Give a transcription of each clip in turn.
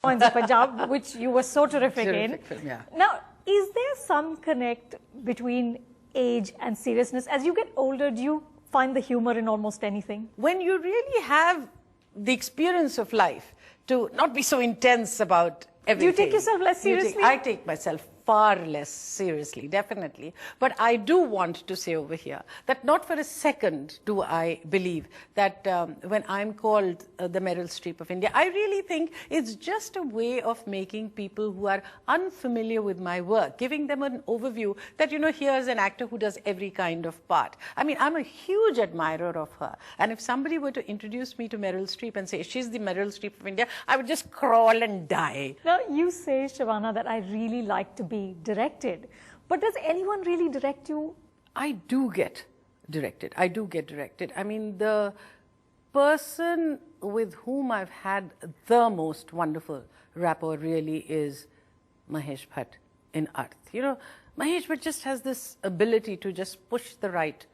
Points of Punjab, which you were so terrific in. Film, yeah. Now, is there some connect between age and seriousness? As you get older, do you find the humor in almost anything? When you really have the experience of life, to not be so intense about everything. Do you take yourself less seriously? I take myself far less seriously, definitely. But I do want to say over here that not for a second do I believe that when I'm called the Meryl Streep of India, I really think it's just a way of making people who are unfamiliar with my work, giving them an overview that, you know, here's an actor who does every kind of part. I mean, I'm a huge admirer of her. And if somebody were to introduce me to Meryl Streep and say, she's the Meryl Streep of India, I would just crawl and die. Now, you say, Shabana, that I really like to be directed. But does anyone really direct you? I do get directed. I do get directed. I mean, the person with whom I've had the most wonderful rapport really is Mahesh Bhatt in Arth. You know, Mahesh Bhatt just has this ability to just push the right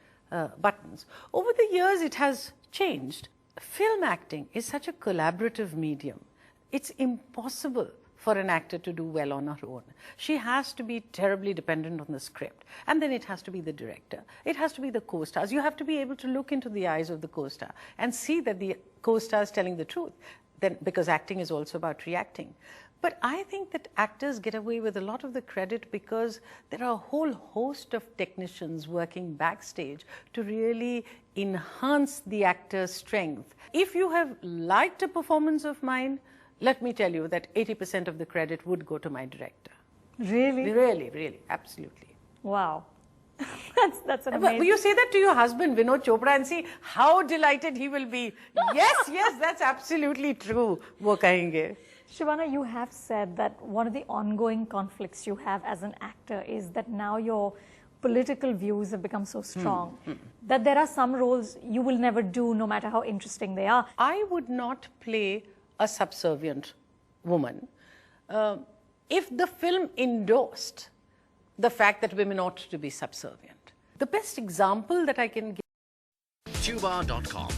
buttons. Over the years, it has changed. Film acting is such a collaborative medium. It's impossible for an actor to do well on her own. She has to be terribly dependent on the script. And then it has to be the director. It has to be the co-stars. You have to be able to look into the eyes of the co-star and see that the co-star is telling the truth. Then, because acting is also about reacting. But I think that actors get away with a lot of the credit because there are a whole host of technicians working backstage to really enhance the actor's strength. If you have liked a performance of mine, let me tell you that 80% of the credit would go to my director. Really? Really, really, absolutely. Wow. that's an amazing... Will you say that to your husband, Vinod Chopra, and see how delighted he will be? Yes, yes, that's absolutely true. Wo kahenge. Shabana, you have said that one of the ongoing conflicts you have as an actor is that now your political views have become so strong that there are some roles you will never do no matter how interesting they are. I would not play a subservient woman if the film endorsed the fact that women ought to be subservient. The best example that I can give... Tuba.com